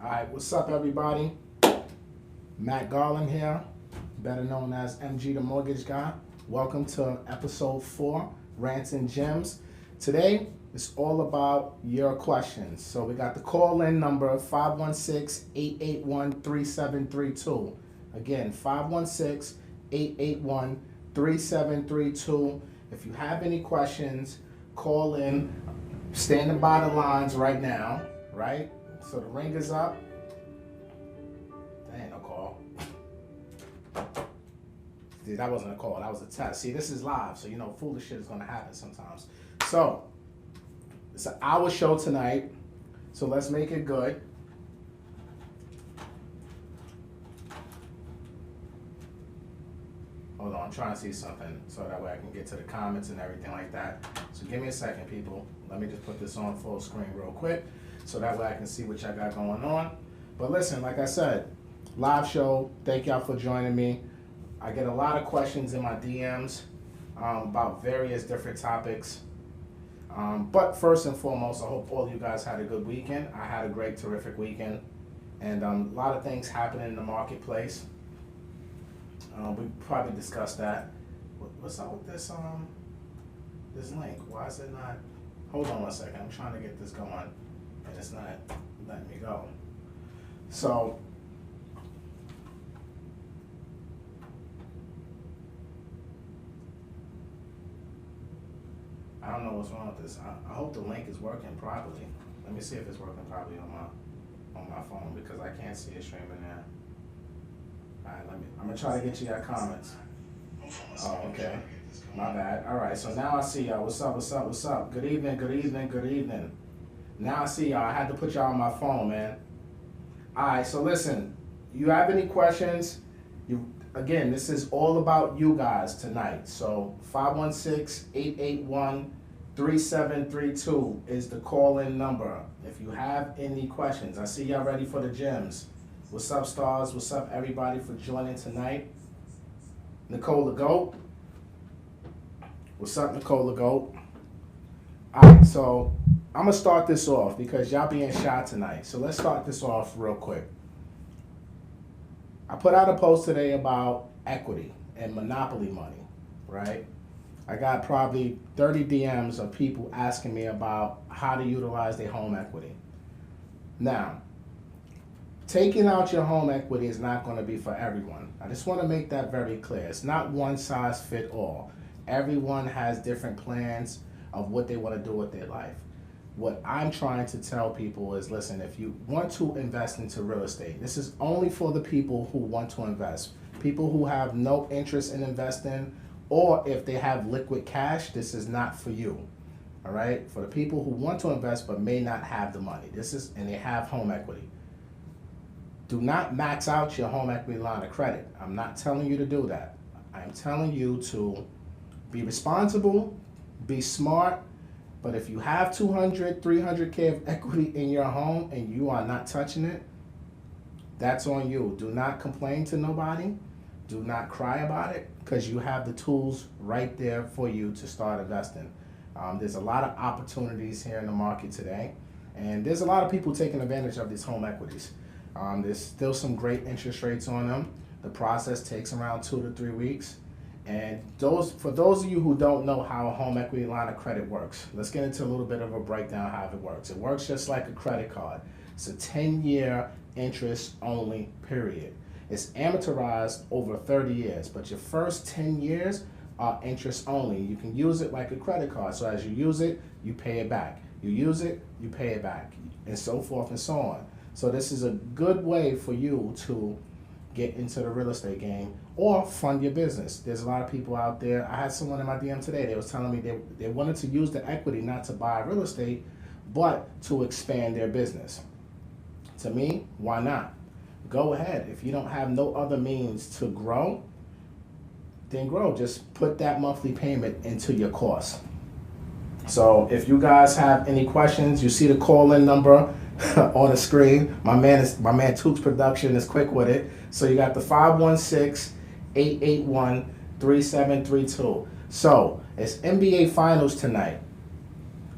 All right, what's up, everybody? Matt Garland here, better known as MG the Mortgage Guy. Welcome to episode 4, Rants and Gems. Today, it's all about your questions. So we got the call-in number 516-881-3732. Again, 516-881-3732. If you have any questions, call in. Standing by the lines right now, right? So the ring is up. That ain't no call. Dude, that wasn't a call, that was a test. See, this is live, so you know foolish shit is gonna happen sometimes. So, it's an hour show tonight, so let's make it good. Hold on, I'm trying to see something so that way I can get to the comments and everything like that. So give me a second, people. Let me just put this on full screen real quick so that way I can see what y'all got going on. But listen, like I said, live show. Thank y'all for joining me. I get a lot of questions in my DMs about various different topics. But first and foremost, I hope all of you guys had a good weekend. I had a great, terrific weekend. And a lot of things happening in the marketplace. We probably discussed that. What's up with this this link? Why is it not? Hold on one second. I'm trying to get this going, and it's not letting me go. So, I don't know what's wrong with this. I hope the link is working properly. Let me see if it's working properly on my phone because I can't see it streaming there. All right, I'm gonna try to get you your comments. Oh, okay. My bad. All right, so now I see y'all. What's up, what's up, what's up? Good evening, good evening, good evening. Now I see y'all. I had to put y'all on my phone, man. All right, so listen, you have any questions? Again, this is all about you guys tonight. So 516-881-3732 is the call-in number. If you have any questions, I see y'all ready for the gems. What's up, stars? What's up, everybody, for joining tonight? Nicole the Goat. What's up, Nicole the Goat? All right, so I'm going to start this off because y'all being shy tonight. So let's start this off real quick. I put out a post today about equity and monopoly money, right? I got probably 30 DMs of people asking me about how to utilize their home equity. Now, taking out your home equity is not going to be for everyone. I just want to make that very clear. It's not one size fit all. Everyone has different plans of what they want to do with their life. What I'm trying to tell people is, listen, if you want to invest into real estate, this is only for the people who want to invest. People who have no interest in investing, or if they have liquid cash, this is not for you. All right? For the people who want to invest but may not have the money. And they have home equity. Do not max out your home equity line of credit. I'm not telling you to do that. I'm telling you to be responsible, be smart, but if you have 200, 300K of equity in your home and you are not touching it, that's on you. Do not complain to nobody. Do not cry about it because you have the tools right there for you to start investing. There's a lot of opportunities here in the market today, and there's a lot of people taking advantage of these home equities. There's still some great interest rates on them. The process takes around 2 to 3 weeks. And for those of you who don't know how a home equity line of credit works, let's get into a little bit of a breakdown how it works. It works just like a credit card. It's a 10-year interest only period. It's amortized over 30 years, but your first 10 years are interest only. You can use it like a credit card. So as you use it, you pay it back. You use it, you pay it back, and so forth and so on. So this is a good way for you to get into the real estate game or fund your business. There's a lot of people out there. I had someone in my DM today. They was telling me they wanted to use the equity not to buy real estate, but to expand their business. To me, why not? Go ahead. If you don't have no other means to grow, then grow. Just put that monthly payment into your course. So if you guys have any questions, you see the call-in number on the screen. My man Tooks Production is quick with it. So you got the 516-881-3732. So it's NBA Finals tonight.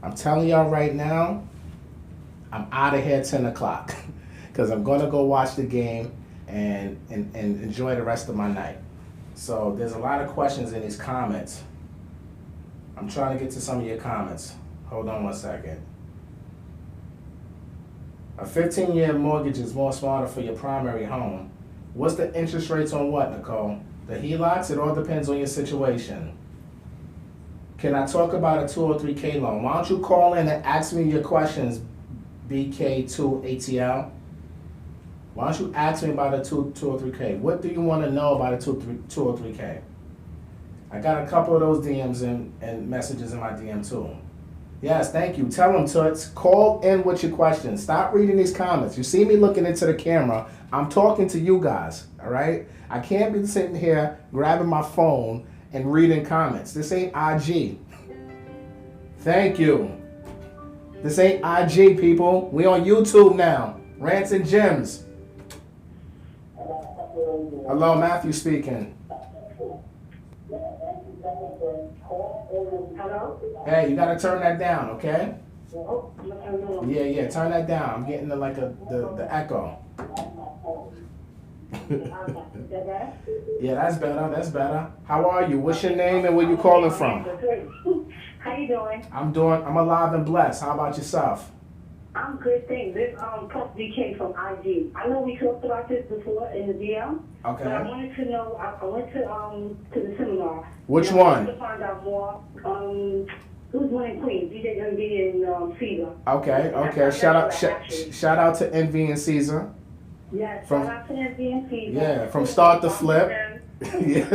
I'm telling y'all right now, I'm out of here at 10 o'clock. because I'm gonna go watch the game and enjoy the rest of my night. So there's a lot of questions in these comments. I'm trying to get to some of your comments. Hold on one second. A 15-year mortgage is more smarter for your primary home. What's the interest rates on what, Nicole? The HELOCs? It all depends on your situation. Can I talk about a 203K loan? Why don't you call in and ask me your questions, BK2ATL? Why don't you ask me about a 203K? What do you want to know about a 203K? I got a couple of those DMs and messages in my DM too. Yes, thank you. Tell them, Toots. Call in with your questions. Stop reading these comments. You see me looking into the camera. I'm talking to you guys, all right? I can't be sitting here grabbing my phone and reading comments. This ain't IG. Thank you. This ain't IG, people. We on YouTube now. Rants and Gems. Hello, Matthew speaking. Hello? Hey, you gotta turn that down, okay? Yeah, turn that down. I'm getting the echo. Yeah, that's better. How are you? What's your name and where you calling from? How you doing? I'm alive and blessed. How about yourself? I'm good, thanks. This Plus BK from IG. I know we talked about this before in the DM. Okay. But I wanted to know, I went to the seminar. Which one? one? I wanted to find out more. Who's one in Queens? DJ Envy and Caesar. Okay. Shout out to Envy and Caesar. Yes, shout out to Envy and Caesar. Yeah, from start to flip. Yes,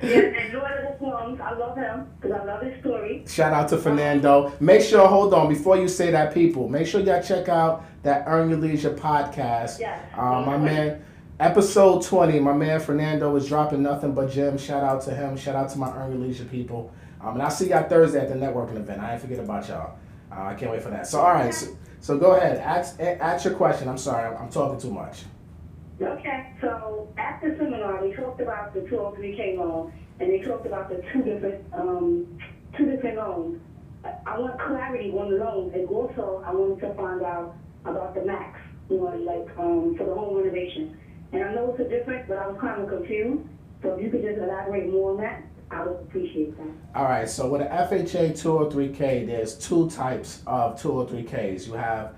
and Lord of the Slums. I love him because I love his story. Shout out to Fernando. Make sure, hold on, before you say that, people, make sure y'all check out that Earn Your Leisure podcast. Yes. My man, episode 20, my man Fernando is dropping nothing but gems. Shout out to him. Shout out to my Earn Your Leisure people. And I'll see y'all Thursday at the networking event. I ain't forget about y'all. I can't wait for that. So, all right. So go ahead. Ask your question. I'm sorry. I'm talking too much. Okay, so at the seminar, we talked about the 203K loan, and they talked about the two different loans. I want clarity on the loans, and also I wanted to find out about the max, for the home renovation. And I know it's a difference, but I was kind of confused. So if you could just elaborate more on that, I would appreciate that. All right, so with an FHA 203K, there's two types of 203Ks. You have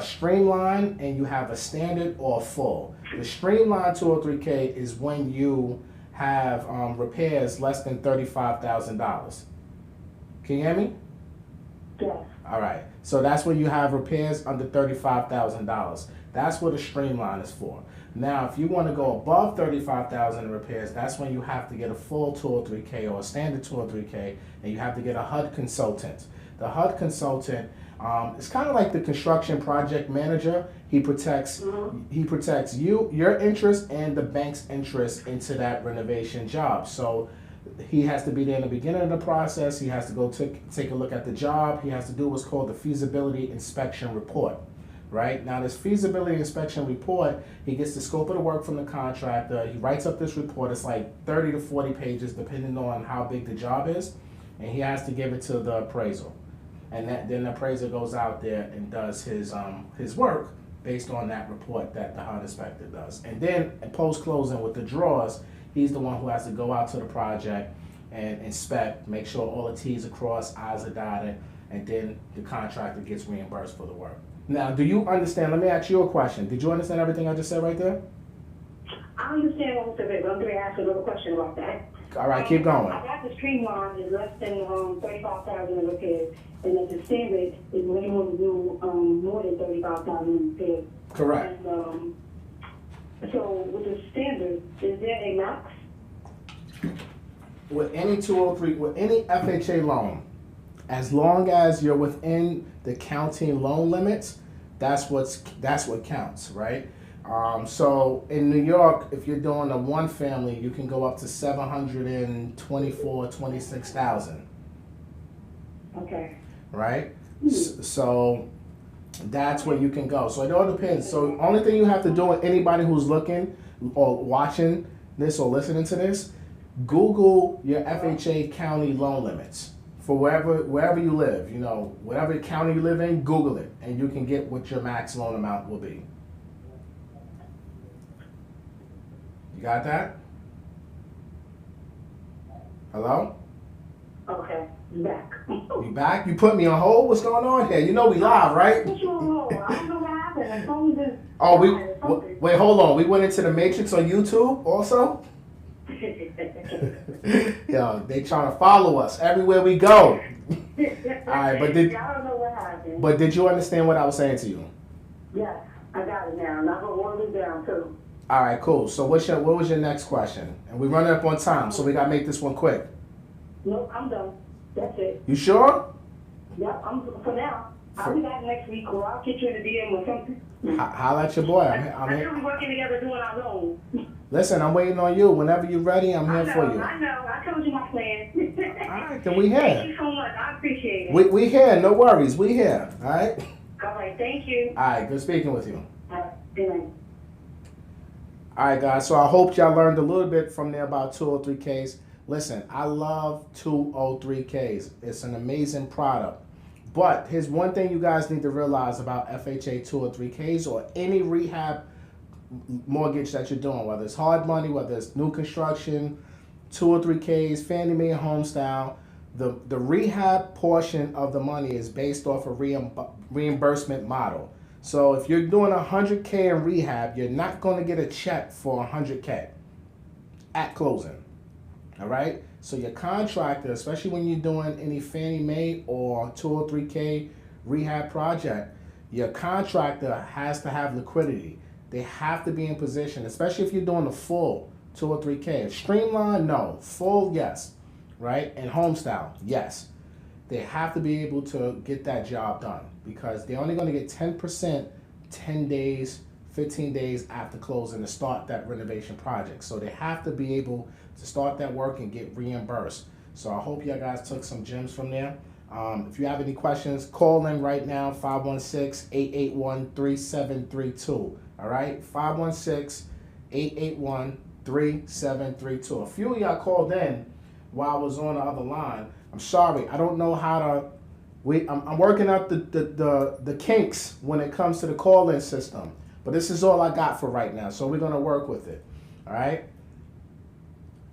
streamline and you have a standard or full. The streamline 203K is when you have repairs less than $35,000. Can you hear me? Yes. All right. So that's when you have repairs under $35,000. That's what a streamline is for. Now, if you want to go above $35,000 in repairs, that's when you have to get a full 203K or a standard 203K, and you have to get a HUD consultant. The HUD consultant it's kind of like the construction project manager. He protects your interest and the bank's interest into that renovation job. So he has to be there in the beginning of the process. He has to go take a look at the job. He has to do what's called the feasibility inspection report. Right? Now this feasibility inspection report, he gets the scope of the work from the contractor. He writes up this report. It's like 30 to 40 pages depending on how big the job is. And he has to give it to the appraisal. And then the appraiser goes out there and does his work based on that report that the HUD inspector does. And then post-closing with the drawers, he's the one who has to go out to the project and inspect, make sure all the T's are crossed, I's are dotted, and then the contractor gets reimbursed for the work. Now, do you understand? Let me ask you a question. Did you understand everything I just said right there? I understand most of it, but I'm going to ask another question about that. All right, keep going. I got the streamline is less than $35,000 in repairs, and that the standard is when you want to do more than $35,000 in repairs. Correct. And, so with the standard, is there a max? With any 203, with any FHA loan, as long as you're within the county loan limits, that's what counts, right? So in New York, if you're doing a one family, you can go up to $726,000. Okay. Right? So that's where you can go. So it all depends. So only thing you have to do with anybody who's looking or watching this or listening to this, Google your FHA county loan limits for wherever you live. You know, whatever county you live in, Google it, and you can get what your max loan amount will be. You got that? Hello? Okay, you back. You back? You put me on hold? What's going on here? You know we live, right? Put you on hold. I don't know what happened. The phone just... Oh, wait, hold on. We went into the Matrix on YouTube also? Yo, they trying to follow us everywhere we go. All right, but I don't know what happened. But did you understand what I was saying to you? Yes, I got it now. And I wrote all this down too. All right, cool. So what was your next question? And we're running up on time, so we gotta make this one quick. Nope, I'm done. That's it. You sure? Yep, for now. I'll be back next week, or I'll get you in the DM or something. Holla at your boy. I'm here. We're working together doing our loan. Listen, I'm waiting on you. Whenever you're ready, I'm here for you. I know. I told you my plan. All right, then we here. Thank you so much. I appreciate it. We here. No worries. We here. All right? All right. Thank you. All right. Good speaking with you. All right. Good night. All right, guys. So I hope y'all learned a little bit from there about 203Ks. Listen, I love 203Ks. It's an amazing product. But here's one thing you guys need to realize about FHA 203Ks or any rehab mortgage that you're doing, whether it's hard money, whether it's new construction, 203Ks, Fannie Mae home style. The rehab portion of the money is based off a reimbursement model. So if you're doing 100K in rehab, you're not going to get a check for 100K at closing. All right? So your contractor, especially when you're doing any Fannie Mae or 203K rehab project, your contractor has to have liquidity. They have to be in position, especially if you're doing the full 203K. Streamline, no. Full, yes. Right? And home style, yes. They have to be able to get that job done because they're only going to get 10% 10 days, 15 days after closing to start that renovation project. So they have to be able to start that work and get reimbursed. So I hope you guys took some gems from there. If you have any questions, call in right now, 516-881-3732. All right, 516-881-3732. A few of y'all called in while I was on the other line. I'm sorry, I don't know how to. I'm working out the kinks when it comes to the call-in system. But this is all I got for right now, so we're gonna work with it. All right.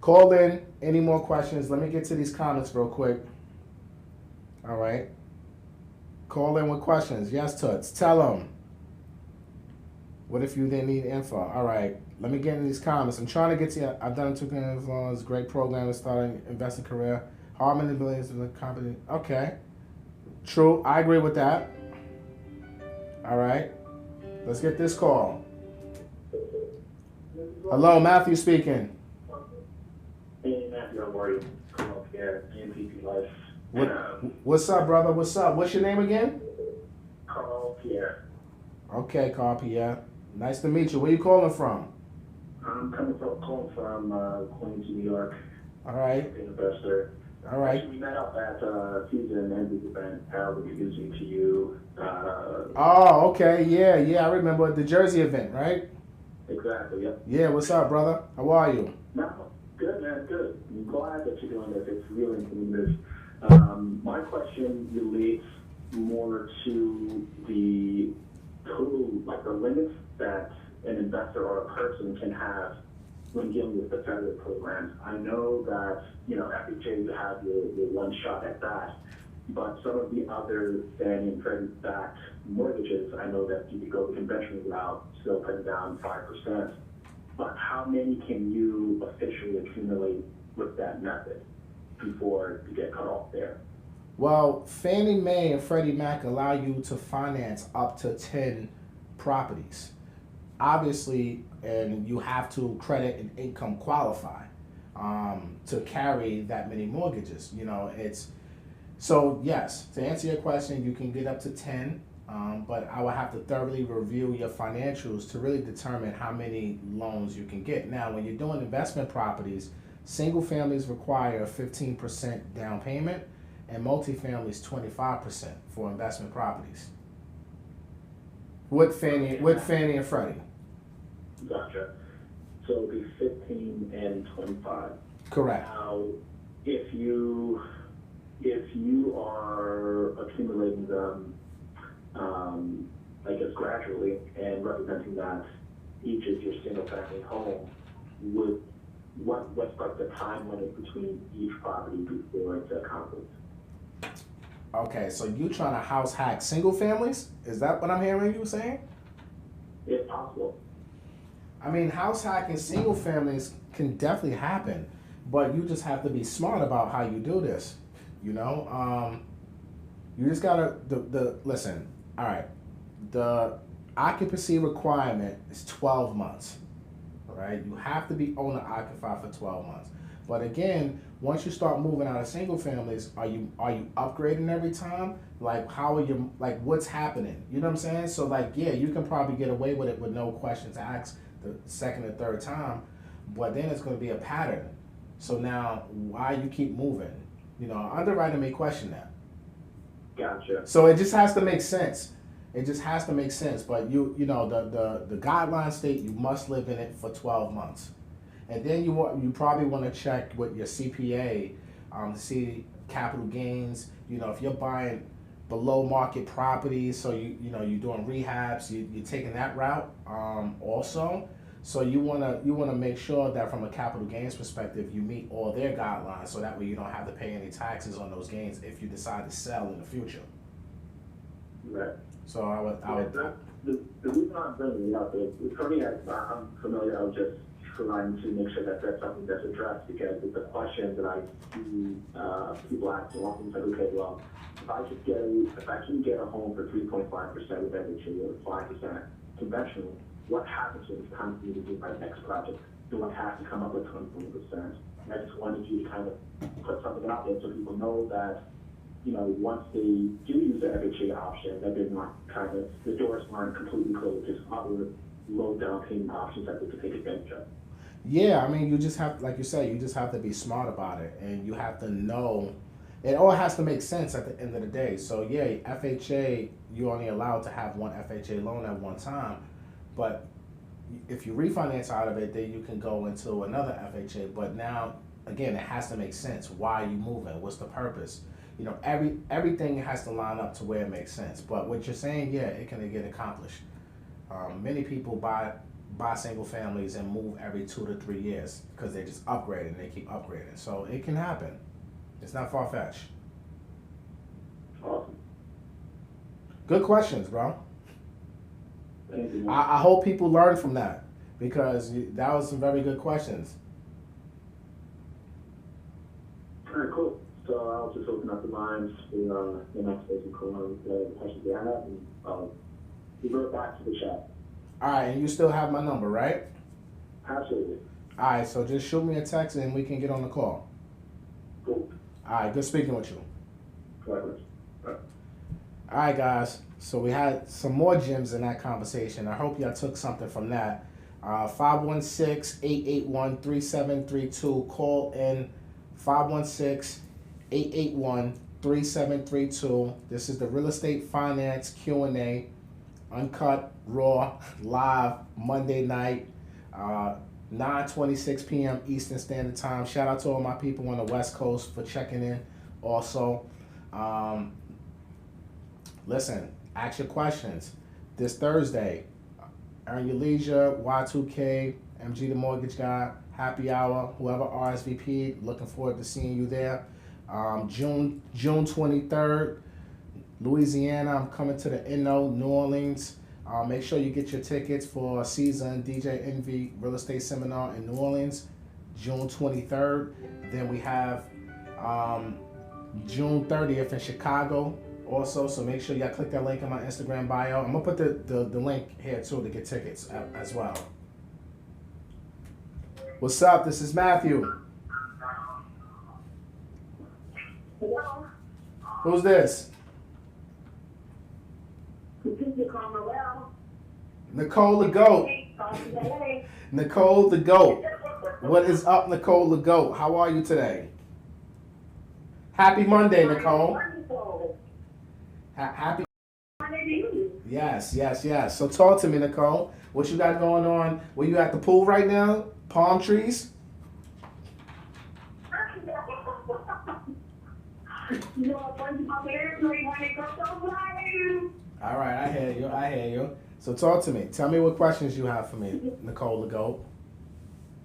Call in. Any more questions? Let me get to these comments real quick. All right. Call in with questions. Yes, Toots. Tell them. What if you didn't need info? All right. Let me get in these comments. I'm trying to get to you. I've done 2 influence. Great program to starting investing career. Hard manipulations in the company. Okay. True. I agree with that. All right. Let's get this call. Hello, Matthew speaking. Hey, Matthew, how are you? Come up here, NPP Life. What's up, brother? What's up? What's your name again? Carl Pierre. Okay, Carl Pierre. Nice to meet you. Where you calling from? I'm calling from Queens, New York. All right. Investor. All right. Actually, we met up at season ending event. Harold was introducing to you. Oh, okay. Yeah. I remember the Jersey event, right? Exactly. Yep. Yeah. What's up, brother? How are you? No, good, man. Good. I'm glad that you're doing this. It's really doing this. My question relates more to the total, like the limits that an investor or a person can have when dealing with the federal programs. I know that, FHA, you have your one shot at that, but some of the other Fannie and Freddie backed mortgages, I know that you could go the conventional route, still putting down 5%. But how many can you officially accumulate with that method before you get cut off there? Well, Fannie Mae and Freddie Mac allow you to finance up to 10 properties. Obviously, and you have to credit and income qualify to carry that many mortgages. So yes, to answer your question, you can get up to 10, but I would have to thoroughly review your financials to really determine how many loans you can get. Now, when you're doing investment properties, single families require a 15% down payment, and multifamilies 25% for investment properties. With Fannie and Freddie. Gotcha. So it'll be 15 and 25. Correct. Now, if you if you are accumulating them, I guess gradually, and representing that each is your single-family home, what's like the time limit between each property before it's a conflict? Okay, so you trying to house hack single families? Is that what I'm hearing you saying? If possible. I mean, house hacking single families can definitely happen, but you just have to be smart about how you do this. You know, you just gotta listen. All right, the occupancy requirement is 12 months. All right, you have to be owner occupied for 12 months. But again, once you start moving out of single families, are you upgrading every time? Like, how are you, like, what's happening? You know what I'm saying? So like, yeah, you can probably get away with it with no questions asked the second or third time, but then it's going to be a pattern. So now, why you keep moving? You know, underwriter may question that. Gotcha. So it just has to make sense. It just has to make sense. But you know, the guidelines state you must live in it for 12 months. And then you probably want to check with your CPA to see capital gains. You know, if you're buying below market properties, so you know you're doing rehabs, you're taking that route also. So you wanna make sure that from a capital gains perspective, you meet all their guidelines, so that way you don't have to pay any taxes on those gains if you decide to sell in the future. Right. So I would. The reason I'm bringing it up is, for me, I'm familiar. I was just trying to make sure that that's something that's addressed, because it's a question that I see people asking often. Like, okay, well, if I can get a home for 3.5% with FHA or 5% conventional, what happens when it's time for me to do my next project? Do I have to come up with 24%? And I just wanted you to kind of put something out there so people know that, you know, once they do use the FHA option, that they're not kind of, the doors aren't completely closed. There's other low down payment options that they can take advantage of. Yeah, I mean, you just have, like you said, you just have to be smart about it, and you have to know. It all has to make sense at the end of the day. So yeah, FHA, you're only allowed to have one FHA loan at one time, but if you refinance out of it, then you can go into another FHA. But now, again, it has to make sense. Why are you moving? What's the purpose? You know, everything has to line up to where it makes sense. But what you're saying, yeah, it can get accomplished. Many people buy single families and move every 2 to 3 years because they just upgrade and they keep upgrading. So it can happen. It's not far fetched. Awesome. Good questions, bro. Thank you. I hope people learn from that, because that was some very good questions. All right, cool. So I'll just open up the lines for the next person calling the questions they have, and I'll revert back to the chat. All right, and you still have my number, right? Absolutely. All right, so just shoot me a text and we can get on the call. Cool. All right, good speaking with you. Likewise. All right, guys. So we had some more gems in that conversation. I hope y'all took something from that. 516-881-3732. Call in 516-881-3732. This is the Real Estate Finance Q&A. Uncut, raw, live, Monday night, 9:26 p.m. Eastern Standard Time. Shout out to all my people on the West Coast for checking in also. Listen, ask your questions. This Thursday, Earn Your Leisure, Y2K, MG the Mortgage Guy, Happy Hour, whoever RSVP, looking forward to seeing you there. June 23rd, Louisiana, I'm coming to the NO, New Orleans. Make sure you get your tickets for Season DJ Envy Real Estate Seminar in New Orleans, June 23rd. Then we have June 30th in Chicago also, so make sure y'all click that link in my Instagram bio. I'm gonna put the link here too to get tickets as well. What's up? This is Matthew. Hello? Who's this? Nicole the Goat. Nicole the Goat. What is up, Nicole the Goat? How are you today? Happy Monday, Nicole. Happy. Yes. So talk to me, Nicole. What you got going on? Were you at the pool right now? Palm trees? You know, a bunch of my parents really want to go so flying. All right, I hear you. I hear you. So talk to me. Tell me what questions you have for me, Nicole the Goat.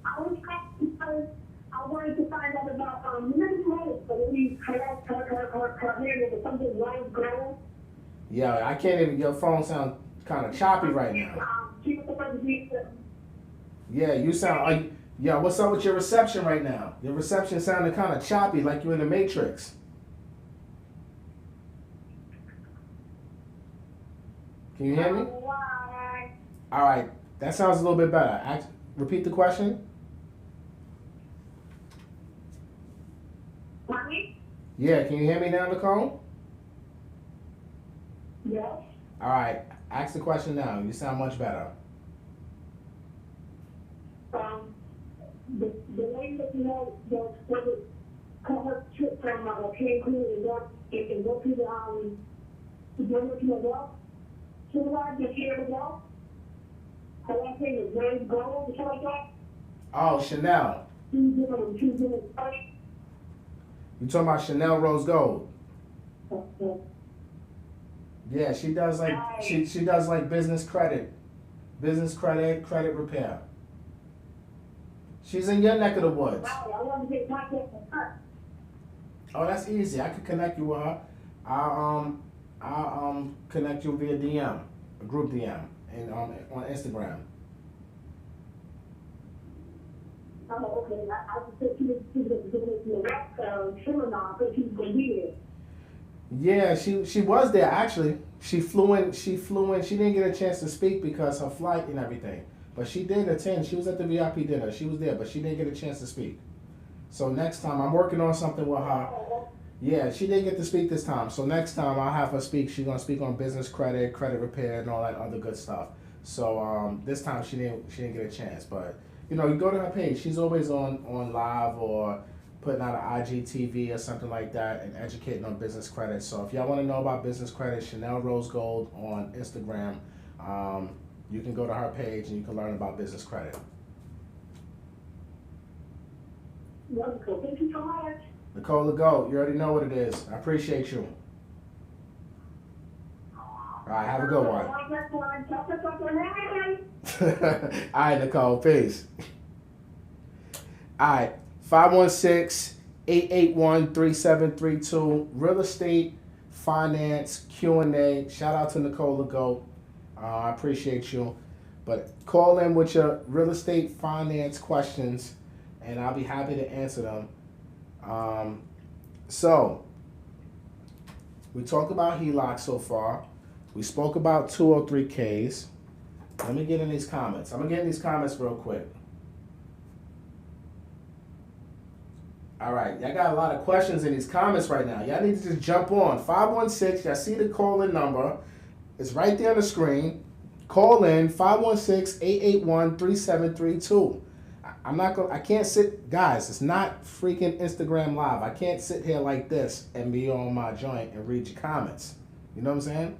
I was calling because I wanted to find out about mental health, but maybe her hair was something white girl. Yeah, I can't even. Your phone sounds kind of choppy right now. She was supposed to be. Yeah, you sound like. Yeah, what's up with your reception right now? Your reception sounded kind of choppy, like you're in the Matrix. Can you hear me? Why? All right, that sounds a little bit better. Repeat the question. Mommy? Yeah, can you hear me now, Nicole? Yes. All right, ask the question now. You sound much better. The lady that you know that was called her trip from Cancun and go to the go to the well. She was the here to go. Her last name is Rose Gold or something like that. Oh, Chanel. She was doing it first. You talking about Chanel Rose Gold? Yeah, she does like she does like business credit repair. She's in your neck of the woods. I want to get contact with her. Oh, that's easy. I could connect you with her. I'll connect you via DM, a group DM, and on Instagram. Oh, okay. I just said she was doing it in the rest seminar, so she was going to be there. Yeah, she was there actually. She flew in. She didn't get a chance to speak because her flight and everything. But she did attend. She was at the VIP dinner. She was there, but she didn't get a chance to speak. So next time, I'm working on something with her. Yeah, she didn't get to speak this time. So next time, I'll have her speak. She's gonna speak on business credit, credit repair, and all that other good stuff. So this time she didn't get a chance. But you know, you go to her page. She's always on live or putting out an IGTV or something like that and educating on business credit. So if y'all want to know about business credit, Chanel Rose Gold on Instagram. You can go to her page and you can learn about business credit. Wonderful. Thank you so much. Nicole the Goat, you already know what it is. I appreciate you. All right, have a good one. All right, Nicole, peace. All right, 516-881-3732, real estate, finance, Q&A. Shout out to Nicole the Goat. I appreciate you. But call in with your real estate finance questions, and I'll be happy to answer them. So, we talked about HELOC so far. We spoke about 203Ks. Let me get in these comments. I'm going to get in these comments real quick. All right, y'all got a lot of questions in these comments right now. Y'all need to just jump on. 516, y'all see the call-in number. It's right there on the screen. Call in 516-881-3732. I can't sit, guys, it's not freaking Instagram Live. I can't sit here like this and be on my joint and read your comments. You know what I'm saying?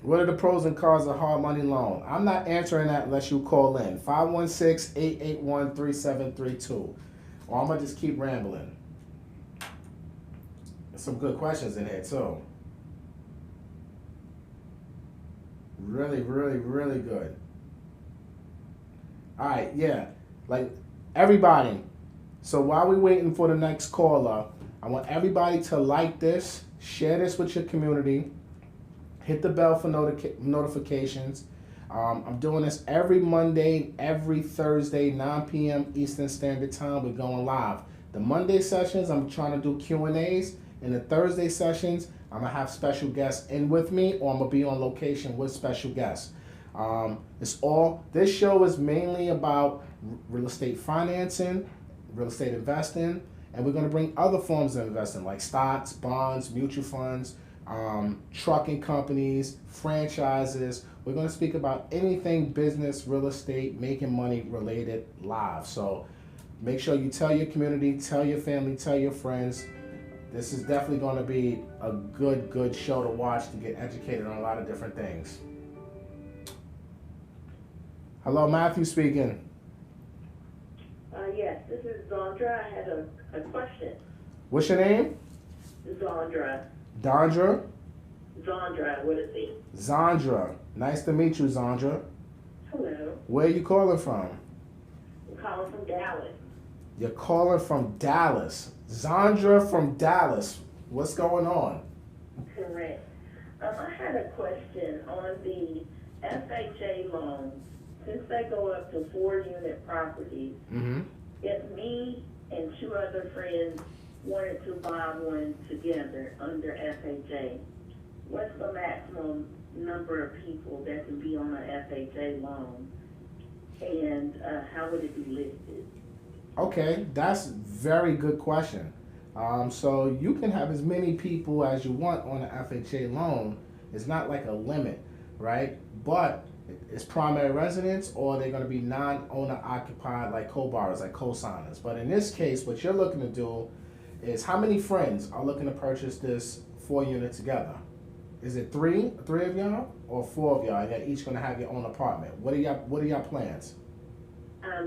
What are the pros and cons of hard money loan? I'm not answering that unless you call in. 516-881-3732. Or I'm going to just keep rambling. There's some good questions in here, too. Really, really, really good. All right, yeah. Like, everybody. So while we're waiting for the next caller, I want everybody to like this, share this with your community, hit the bell for notifications. I'm doing this every Monday, every Thursday, 9 p.m. Eastern Standard Time. We're going live. The Monday sessions, I'm trying to do Q&As. And the Thursday sessions, I'm going to have special guests in with me, or I'm going to be on location with special guests. This show is mainly about real estate financing, real estate investing, and we're going to bring other forms of investing like stocks, bonds, mutual funds, trucking companies, franchises. We're going to speak about anything business, real estate, making money related live. So make sure you tell your community, tell your family, tell your friends. This is definitely going to be a good show to watch to get educated on a lot of different things. Hello, Matthew speaking. Yes, this is Zandra. I had a question. What's your name? Zandra. Dondra? Zandra with a Z. Zandra. Nice to meet you, Zandra. Hello. Where are you calling from? I'm calling from Dallas. You're calling from Dallas. Zandra from Dallas. What's going on? Correct. I had a question on the FHA loans. Since they go up to 4-unit properties, Mm-hmm. if me and 2 other friends wanted to buy one together under FHA, what's the maximum number of people that can be on an FHA loan, and how would it be listed? Okay, that's a very good question. So you can have as many people as you want on an FHA loan. It's not like a limit, right? But it's primary residence, or they're going to be non-owner occupied, like co-borrowers, like co-signers. But in this case, what you're looking to do is, how many friends are looking to purchase this 4-unit together? Is it three of y'all, or 4 of y'all? And you're each going to have your own apartment. What are y'all plans?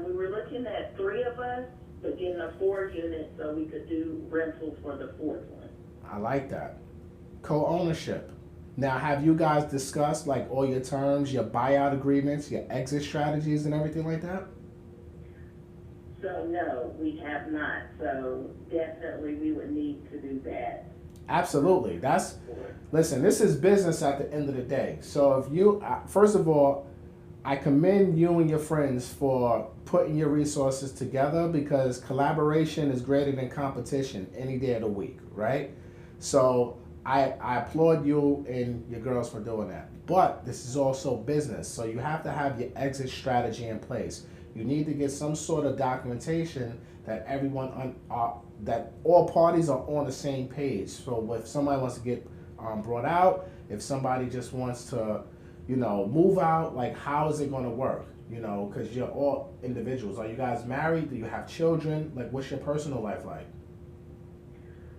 We were looking at 3 of us, but getting a 4-unit so we could do rentals for the 4th one. I like that. Co-ownership. Now, have you guys discussed like all your terms, your buyout agreements, your exit strategies, and everything like that? So no, we have not. So definitely we would need to do that. Absolutely. Listen, this is business at the end of the day. So if you, first of all, I commend you and your friends for putting your resources together, because collaboration is greater than competition any day of the week, right? So I applaud you and your girls for doing that. But this is also business, so you have to have your exit strategy in place. You need to get some sort of documentation that that all parties are on the same page. So if somebody wants to get brought out, if somebody just wants to, move out, like, how is it going to work? Because you're all individuals. Are you guys married? Do you have children? Like, what's your personal life like?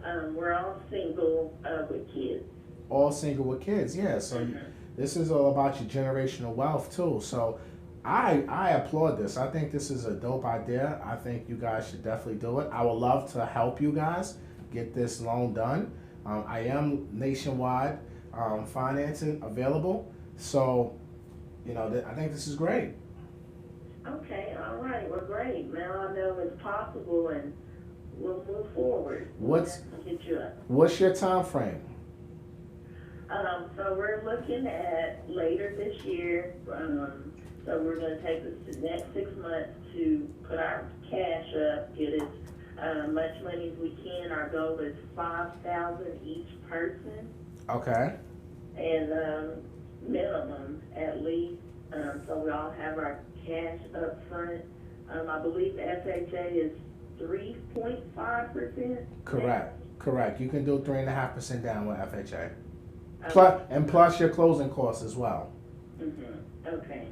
We're all single with kids. All single with kids, yeah. So this is all about your generational wealth too. So I applaud this. I think this is a dope idea. I think you guys should definitely do it. I would love to help you guys get this loan done. I am nationwide financing available. So, I think this is great. Okay, all right. Well, great. Now I know it's possible, and we'll move forward. What's Get you up. What's your time frame? So we're looking at later this year. So we're going to take the next 6 months to put our cash up, get as much money as we can. Our goal is $5,000 each person. Okay. And minimum at least. So we all have our cash up front. I believe the FHA is 3.5%. Correct. You can do 3.5% down with FHA. Okay. Plus your closing costs as well. Okay.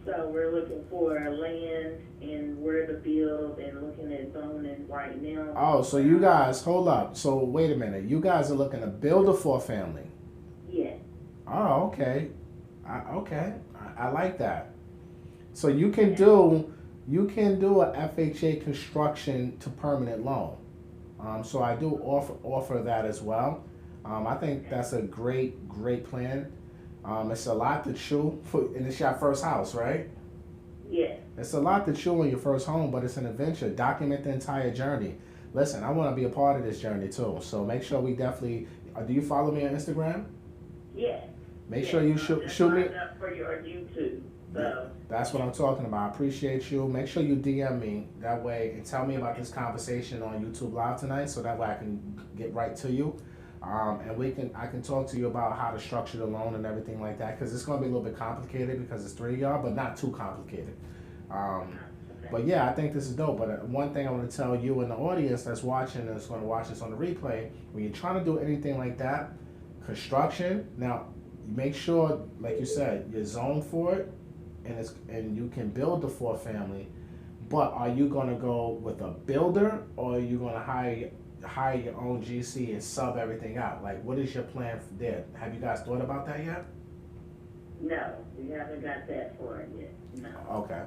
So we're looking for land and where to build, and looking at zoning right now. Oh, so you guys, hold up. So wait a minute. You guys are looking to build a 4-family. Yeah. Oh, okay. I like that. So you can do a FHA construction to permanent loan. So I do offer that as well. I think that's a great plan. It's a lot to chew and it's your first house, right? Yeah. It's a lot to chew on your first home, but it's an adventure. Document the entire journey. Listen, I want to be a part of this journey too. So make sure we definitely. Do you follow me on Instagram? Yeah. Make sure you shoot me. Up for your YouTube. So. That's what I'm talking about. I appreciate you. Make sure you DM me that way and tell me about this conversation on YouTube Live tonight, so that way I can get right to you. And I can talk to you about how to structure the loan and everything like that, because it's going to be a little bit complicated because it's 3 of y'all, but not too complicated. But yeah, I think this is dope. But one thing I want to tell you and the audience that's watching and that's going to watch this on the replay, when you're trying to do anything like that, construction, now make sure, like you said, you're zoned for it, and you can build the 4-family. But are you going to go with a builder, or are you going to hire your own GC and sub everything out? Like, what is your plan there? Have you guys thought about that yet? No, we haven't got that far yet. No. Okay.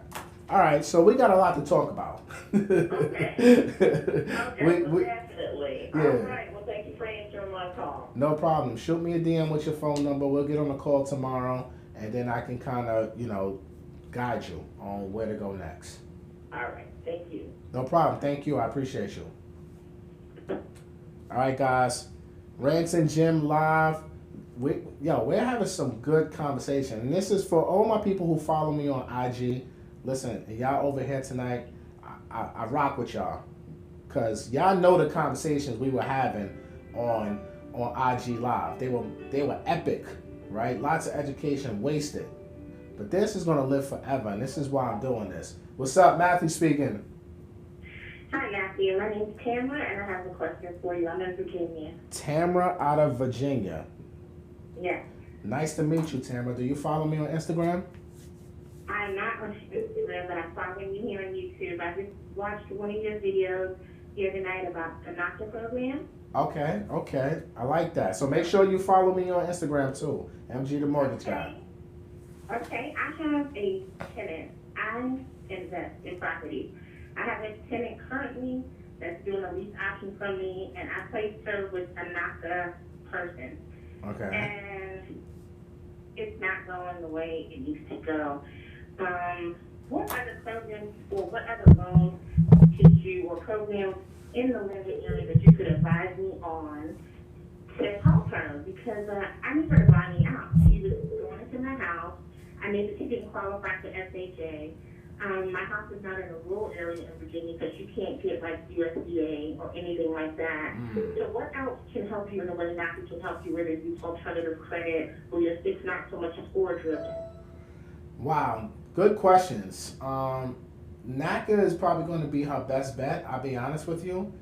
All right, so we got a lot to talk about. Okay. Okay, well, we, definitely. yeah. All right. Well, thank you for answering my call. No problem. Shoot me a DM with your phone number. We'll get on a call tomorrow, and then I can kind of, guide you on where to go next. All right. Thank you. No problem. Thank you. I appreciate you. All right, guys. Rants and Jim live. We're having some good conversation, and this is for all my people who follow me on IG. Listen, y'all over here tonight, I rock with y'all, cause y'all know the conversations we were having on IG Live. They were epic, right? Lots of education wasted, but this is gonna live forever, and this is why I'm doing this. What's up, Matthew speaking? Hi, Matthew. My name's Tamara, and I have a question for you. I'm in Virginia. Tamara out of Virginia. Yes. Nice to meet you, Tamara. Do you follow me on Instagram? I'm not on Instagram, but I'm following you here on YouTube. I just watched one of your videos the other night about the NACA program. Okay. I like that. So make sure you follow me on Instagram too. MG the Mortgage Guy. Okay. I have a tenant. I invest in property. I have a tenant currently that's doing a lease option from me, and I placed her with a NACA person. Okay. And it's not going the way it needs to go. What other programs or what other loans could you, or programs in the lender area that you could advise me on to help her? Because I need her to buy me out. She was going into my house. I knew that she didn't qualify for FHA. My house is not in a rural area in Virginia, because you can't get like USDA or anything like that. So what else can help you in the way NACA can help you, whether you use alternative credit or your it's not so much score driven? Wow, good questions. NACA is probably going to be her best bet. I'll be honest with you.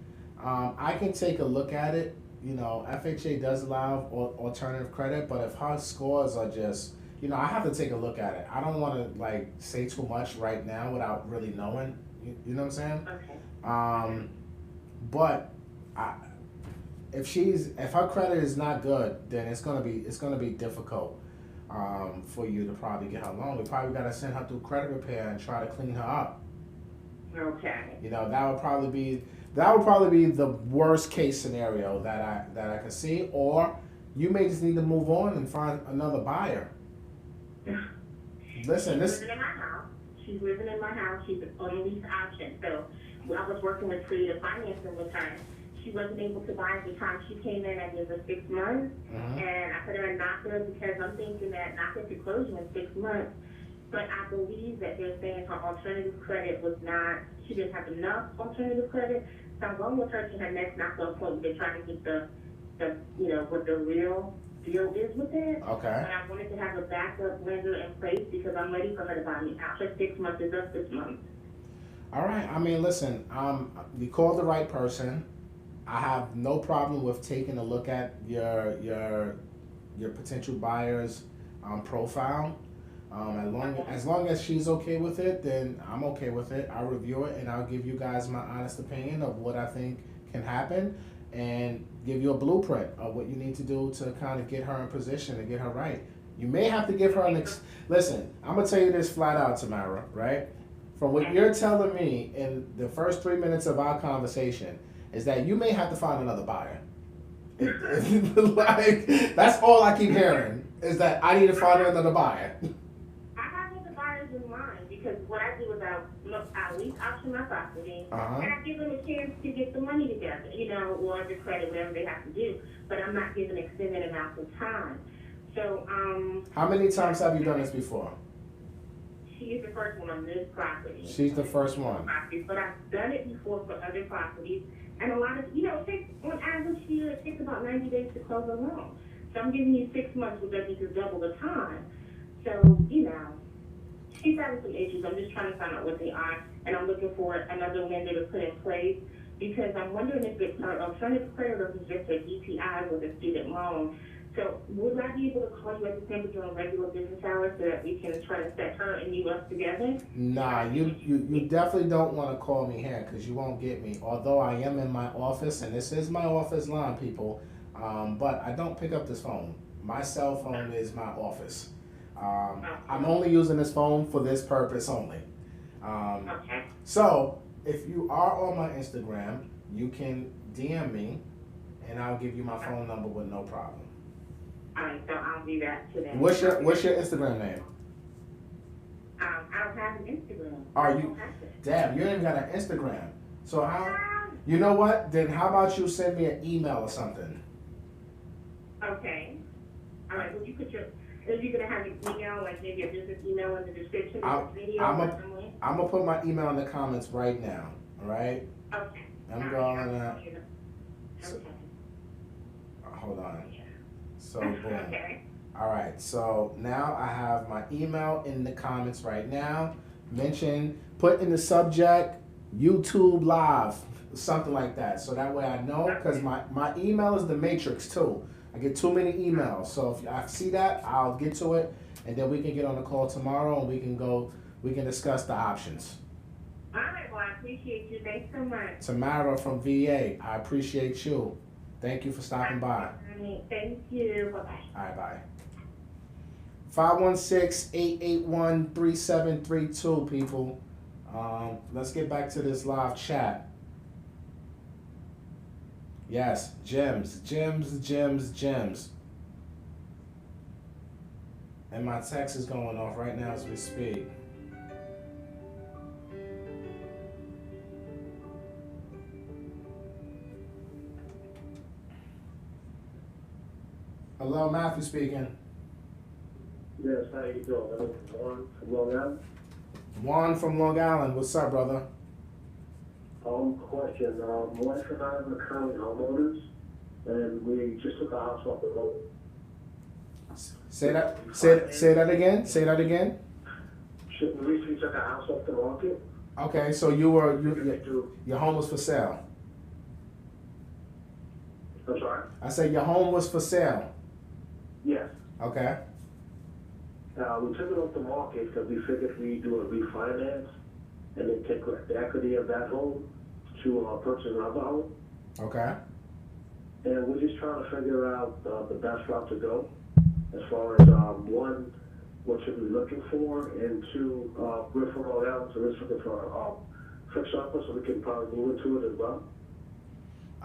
I can take a look at it. FHA does allow alternative credit, but if her scores are just, I have to take a look at it. I don't want to say too much right now without really knowing. You know what I'm saying? Okay. But if her credit is not good, then it's gonna be difficult for you to probably get her loan. We probably gotta send her through credit repair and try to clean her up. Okay. That would probably be the worst case scenario that I could see. Or you may just need to move on and find another buyer. Listen, She's living in my house. She's living in my house. She's on a lease option. So I was working with creative financing with her. She wasn't able to buy at the time she came in. I gave her 6 months, and I put her in NACA because I'm thinking that NACA could close you in 6 months. But I believe that they're saying her alternative credit was not, she didn't have enough alternative credit. So I'm going with her to her next NACA appointment to try to get the what the real deal is with it. Okay. But I wanted to have a backup lender in place because I'm ready for her to buy me out. Her 6 months is up this month. All right. I mean, listen. You called the right person. I have no problem with taking a look at your potential buyer's profile. As long as she's okay with it, then I'm okay with it. I'll review it and I'll give you guys my honest opinion of what I think can happen, and give you a blueprint of what you need to do to kind of get her in position and get her right. You may have to give her listen, I'm going to tell you this flat out, Tamara, right? From what you're telling me in the first 3 minutes of our conversation is that you may have to find another buyer. That's all I keep hearing is that I need to find another buyer. I have other buyers in mind because what I do is I lease option my property, and I give them a chance to get the money together, or the credit, whatever they have to do. But I'm not giving extended amounts of time. So, how many times have you done this before? She is the first one on this property. She's the first one. But I've done it before for other properties, and a lot of, it takes, on average here, it takes about 90 days to close a loan. So I'm giving you 6 months, which I think is double the time. So, she's having some issues. I'm just trying to find out what they are, and I'm looking for another lender to put in place because I'm wondering if it's her alternative credit or if it's just a DTI with a student loan. So would I be able to call you at the same during regular business hours so that we can try to set her and you up together? Nah, you definitely don't want to call me here because you won't get me. Although I am in my office, and this is my office line, people, but I don't pick up this phone. My cell phone is my office. I'm only using this phone for this purpose only. Okay. So if you are on my Instagram, you can DM me, and I'll give you my phone number with no problem. All right, so I'll do that today. What's your Instagram name? I don't have an Instagram. Are I you? don't have it. Damn, you ain't even got an Instagram. So how? You know what? Then how about you send me an email or something? Okay. All right. Well, you put your. If you're gonna have an email, like maybe a business email in the description of this video or somewhere. I'm gonna put my email in the comments right now. All right? Okay. I'm going to. Okay. Hold on. So boom. Okay. All right. So now I have my email in the comments right now. Put in the subject YouTube Live, something like that. So that way I know, because my email is the matrix too. I get too many emails. So if I see that, I'll get to it, and then we can get on the call tomorrow and we can discuss the options. All right. Well, I appreciate you. Thanks so much. Tamara from VA, I appreciate you. Thank you for stopping by. Thank you. Bye-bye. All right, bye. 516-881-3732, people. Let's get back to this live chat. Yes, gems. And my text is going off right now as we speak. Hello, Matthew speaking. Yes, how you doing? I'm Juan from Long Island. Juan from Long Island. What's up, brother? Question. My wife and I are currently homeowners, and we just took a house off the road. Say that again. Say that again. We recently took a house off the market. Okay, so your home was for sale. I'm sorry? I said your home was for sale. Yes. Okay. We took it off the market because we figured we'd do a refinance and then take the equity of that home to purchase another home. Okay. And we're just trying to figure out the best route to go as far as, one, what should we be looking for, and two, we're from Long Island, so we're just looking for fix up so we can probably move into it as well.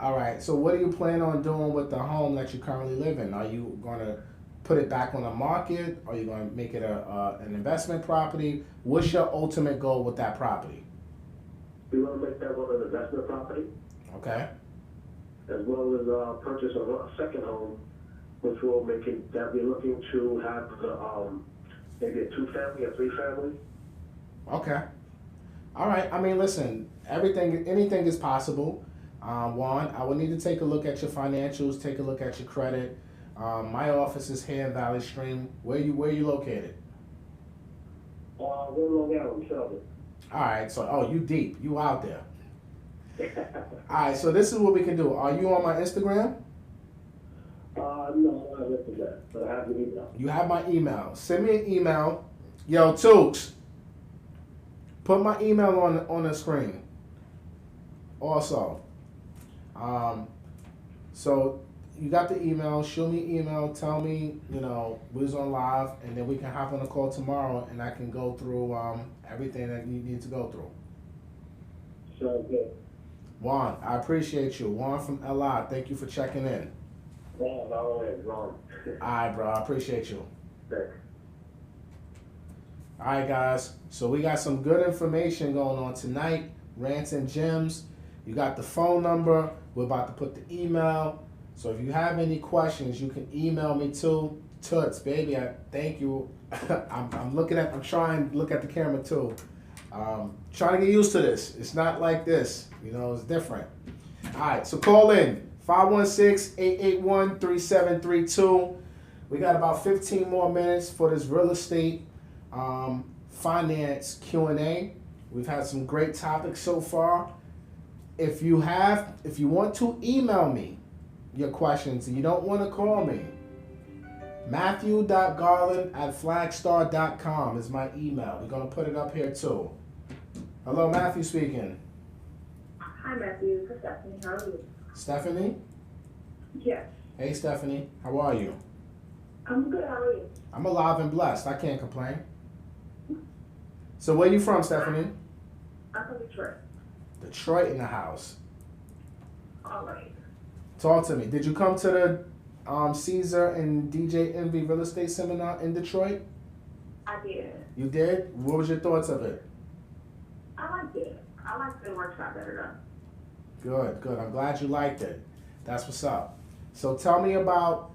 All right. So what do you plan on doing with the home that you currently live in? Are you going to put it back on the market? Are you going to make it an investment property? What's your ultimate goal with that property? We want to make that one an investment property, Okay. as well as purchase a second home, which will make it that we're looking to have maybe a 2-family, a 3-family. Okay. All right. I mean, listen, anything is possible. Juan, I would need to take a look at your financials, take a look at your credit. My office is here in Valley Stream. Where you located? We're in Long Island, Sheldon. All right. So, you deep. You out there. All right. So this is what we can do. Are you on my Instagram? No, I haven't looked at that, but I have your email. You have my email. Send me an email. Yo, Tooks, put my email on the screen. Also, so you got the email. Show me email. Tell me, who's on live, and then we can hop on a call tomorrow, and I can go through everything that you need to go through. So good. Juan, I appreciate you. Juan from LI, thank you for checking in. Wrong, not always wrong. All right, bro. I appreciate you. Thanks. All right, guys. So we got some good information going on tonight. Rants and Gems. You got the phone number. We're about to put the email. So if you have any questions, you can email me too. Toots, baby, I thank you. I'm trying to look at the camera too. Trying to get used to this. It's not like this. It's different. All right, so call in. 516-881-3732. We got about 15 more minutes for this real estate finance Q&A. We've had some great topics so far. If you want to email me your questions and you don't want to call me, Matthew.Garland@flagstar.com is my email. We're going to put it up here too. Hello, Matthew speaking. Hi, Matthew. This is Stephanie. How are you? Stephanie? Yes. Hey, Stephanie. How are you? I'm good. How are you? I'm alive and blessed. I can't complain. So where you from, Stephanie? I'm from Detroit. Detroit in the house. All right. Talk to me. Did you come to the Caesar and DJ Envy real estate seminar in Detroit? I did. You did? What was your thoughts of it? I liked it. I liked the workshop better Good, good. I'm glad you liked it. That's what's up. So tell me about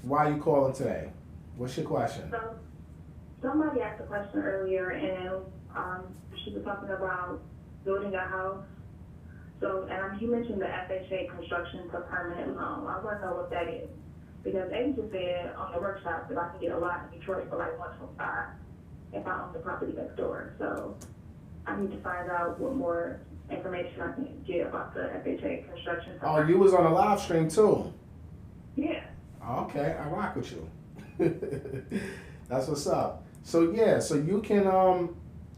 why you calling today. What's your question? though. So, somebody asked a question earlier, and she was talking about building a house. So, and you mentioned the FHA construction to permanent loan. I want to know what that is. Because Aiden just said on the workshop that I can get a lot in Detroit for like 125 if I own the property next door. So I need to find out what more information I can get about the FHA construction. Oh, you was on a live stream too. Yeah. Okay, I rock with you. That's what's up. So yeah, so you can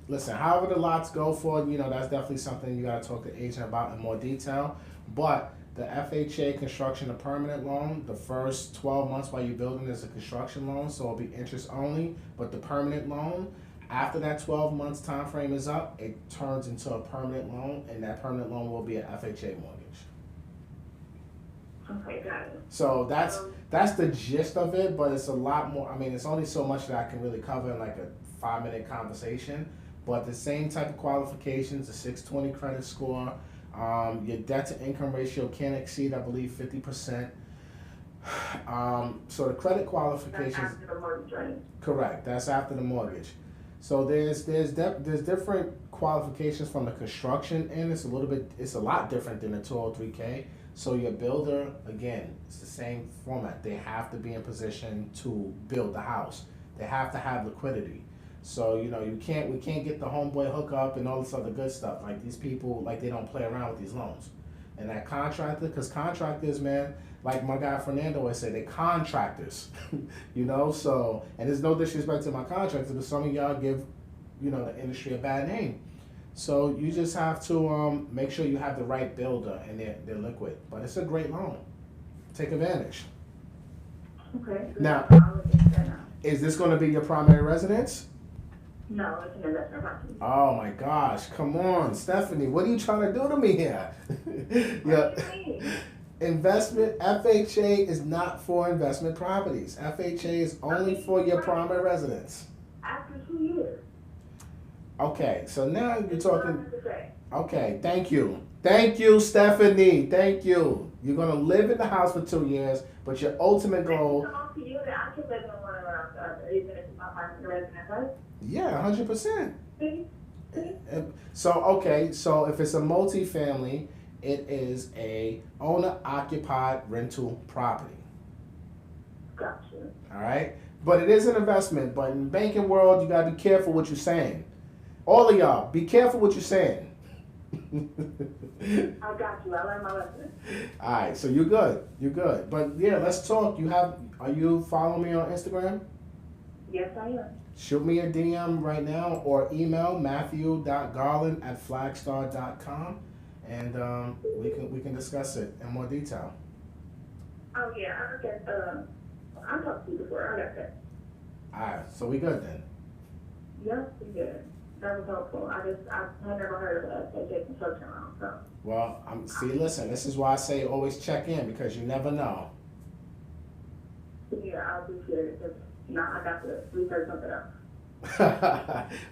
listen, however the lots go for, you know, that's definitely something you gotta talk to the agent about in more detail. But the FHA construction to permanent loan, the first 12 months while you're building is a construction loan, so it'll be interest only. But the permanent loan, after that 12 months time frame is up, it turns into a permanent loan, and that permanent loan will be an FHA mortgage. Okay, got it. So that's the gist of it, but it's a lot more. I mean, it's only so much that I can really cover in like a 5-minute conversation. But the same type of qualifications, the 620 credit score, your debt to income ratio can't exceed, I believe, 50%. So the credit qualifications. That's after the mortgage, right? Correct. That's after the mortgage. So there's different qualifications from the construction end. It's a lot different than the 203K. So your builder, again, it's the same format. They have to be in position to build the house. They have to have liquidity. So, you know, we can't get the homeboy hookup and all this other good stuff. Like these people, like they don't play around with these loans. And that contractor, because contractors, man, like my guy Fernando always say, they contractors, you know? So, and there's no disrespect to my contractors, but some of y'all give, you know, the industry a bad name. So you just have to make sure you have the right builder and they're liquid. But it's a great loan. Take advantage. Okay. Now, I'll look into that now. is this going to be your primary residence? No, it's an investment property. Oh my gosh, come on, Stephanie, what are you trying to do to me here? Yeah. Investment, FHA is not for investment properties. FHA is only for your primary residence. After 2 years. Okay, so now you're talking, To say. okay, thank you. Thank you, Stephanie, thank you. You're gonna live in the house for 2 years, but your ultimate goal, Come on to you that I can live in one of the even if it's my primary residence, right? yeah, 100%. See? So, okay, so if it's a multifamily, it is a owner-occupied rental property. Gotcha. All right, but it is an investment. But in the banking world, you gotta be careful what you're saying. All of y'all, be careful what you're saying. I got you. I learned my lesson. All right, so you're good. You're good. But yeah, let's talk. Are you following me on Instagram? Yes, I am. Shoot me a DM right now or email matthew.garland@flagstar.com, and we can discuss it in more detail. Oh yeah, I got I talked to you before. I got that. All right, so we good then. Yes, we did. That was helpful. I never heard of FHA construction loan, so. Well, listen, this is why I say always check in, because you never know. Yeah, I appreciate it. Cause now I got to research something else.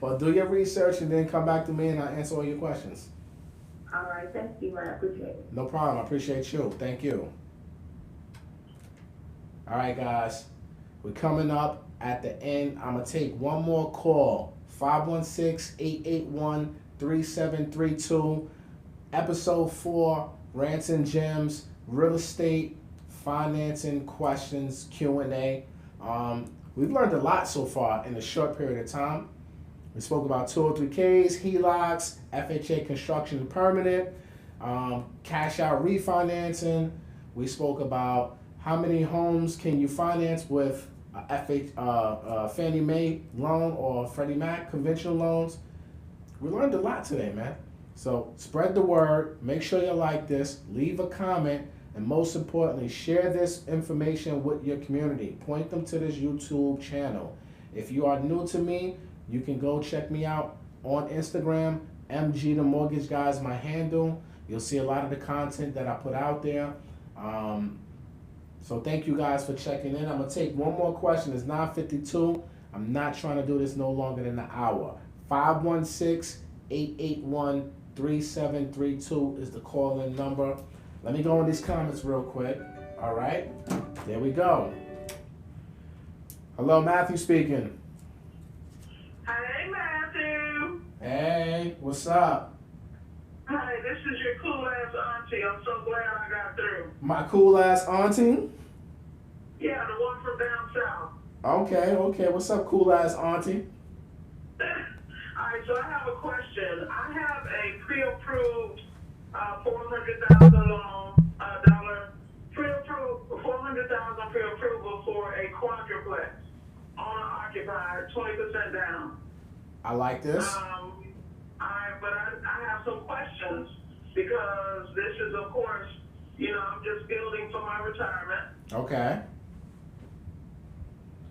Well, do your research and then come back to me and I'll answer all your questions. All right, thank you, I appreciate it. No problem. I appreciate you. Thank you. All right, guys. We're coming up at the end. I'm going to take one more call. 516-881-3732. Episode 4, Rants and Gems, Real Estate, Financing Questions, Q&A. We've learned a lot so far in a short period of time. We spoke about 203Ks, HELOCs, FHA construction and permanent, cash out refinancing. We spoke about how many homes can you finance with Fannie Mae loan or Freddie Mac conventional loans. We learned a lot today, man. So spread the word. Make sure you like this. Leave a comment. And most importantly, share this information with your community. Point them to this YouTube channel. If you are new to me, you can go check me out on Instagram MG the Mortgage Guy is my handle. You'll see a lot of the content that I put out there. So thank you guys for checking in. I'm going to take one more question. It's 9:52. I'm not trying to do this no longer than an hour. 516-881-3732 is the call-in number. Let me go in these comments real quick. All right. There we go. Hello, Matthew speaking. Hey, Matthew. Hey, what's up? Hi, this is your cool ass auntie. I'm so glad I got through. My cool ass auntie? Yeah, the one from down south. Okay. What's up, cool ass auntie? Alright, so I have a question. I have a pre-approved $400,000 loan, $400,000 pre-approval for a quadruplex, owner occupied, 20% down. I like this. But I have some questions because this is, of course, I'm just building for my retirement. Okay.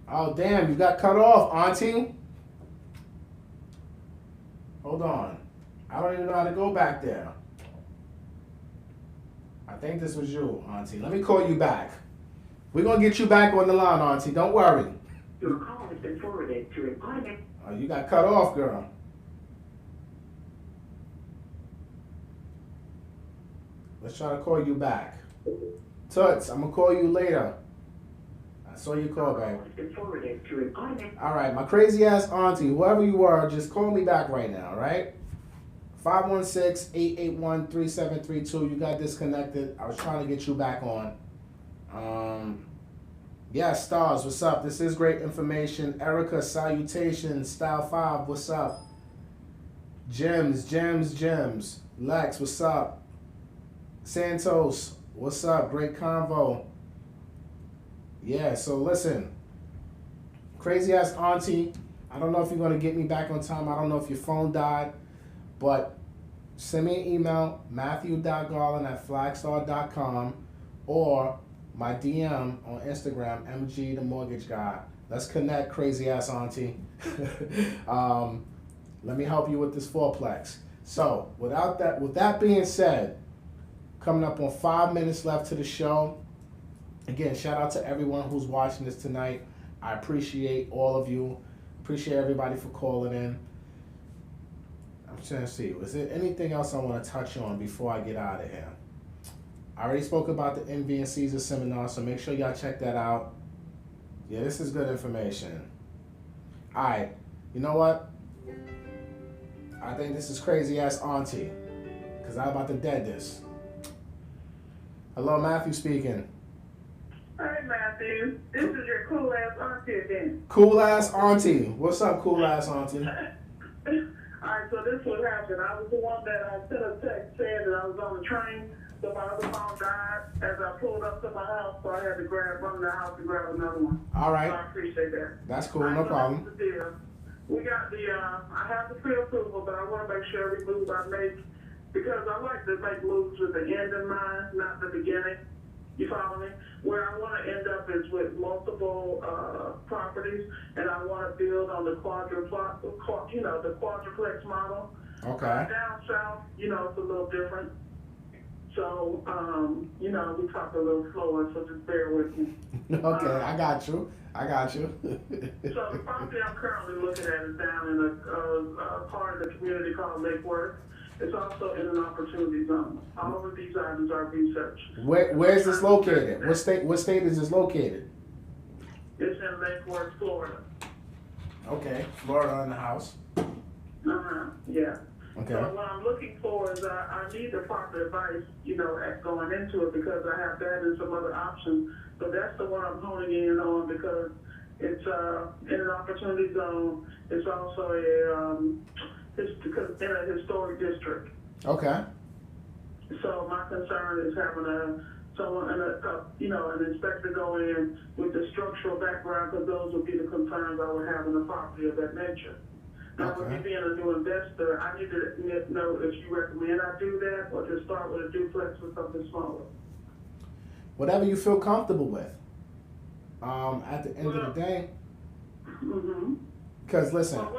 Oh, damn, you got cut off, auntie. Hold on. I don't even know how to go back there. I think this was you, auntie. Let me call you back. We're going to get you back on the line, auntie. Don't worry. Your call has been forwarded to an automatic. Oh, you got cut off, girl. Let's try to call you back. Toots, I'm going to call you later. I saw your call, babe. Has been forwarded to an automatic. All right, my crazy ass auntie, whoever you are, just call me back right now, all right? 516-881-3732. You got disconnected. I was trying to get you back on. Yeah, Stars, what's up? This is great information. Erica, salutations. Style 5, what's up? Gems. Lex, what's up? Santos, what's up? Great convo. Yeah, so listen. Crazy ass auntie, I don't know if you're going to get me back on time. I don't know if your phone died. But send me an email, matthew.garland@flagstar.com, or my DM on Instagram, MG the Mortgage Guy. Let's connect, crazy ass auntie. Let me help you with this fourplex. So, with that being said, coming up on 5 minutes left to the show. Again, shout out to everyone who's watching this tonight. I appreciate all of you. Appreciate everybody for calling in. I'm trying to see, is there anything else I want to touch on before I get out of here? I already spoke about the Envy and Caesar seminar, so make sure y'all check that out. Yeah, this is good information. All right, you know what? I think this is crazy ass auntie, because I'm about to dead this. Hello, Matthew speaking. Hey, Matthew. This is your cool ass auntie again. Cool ass auntie. What's up, cool ass auntie? Alright, so this is what happened. I was the one that I sent a text saying that I was on the train, so my other phone died as I pulled up to my house, so I had to run to the house and grab another one. All right. So I appreciate that. That's cool, no problem. That's the deal. We got I have the pre-approval, but I want to make sure every move I make, because I like to make moves with the end in mind, not the beginning. You follow me? Where I want to end up is with multiple properties, and I want to build on the quadruplex model. Okay. Down south, it's a little different. So, we talk a little slower, so just bear with me. Okay, I got you. So the property I'm currently looking at is down in a part of the community called Lake Worth. It's also in an opportunity zone. All of these items are researched. Where's this located? What state is this located? It's in Lake Worth, Florida. Okay, Florida in the house. Yeah. Okay. So what I'm looking for is I need the proper advice, at going into it, because I have that and some other options. But that's the one I'm honing in on because it's in an opportunity zone. It's also in a historic district. Okay. So my concern is having an inspector go in with the structural background, because those would be the concerns I would have in a property of that nature. Now, with me being a new investor, I need to know if you recommend I do that or just start with a duplex or something smaller. Whatever you feel comfortable with. At the end of the day. Mm-hmm. Because listen. Well,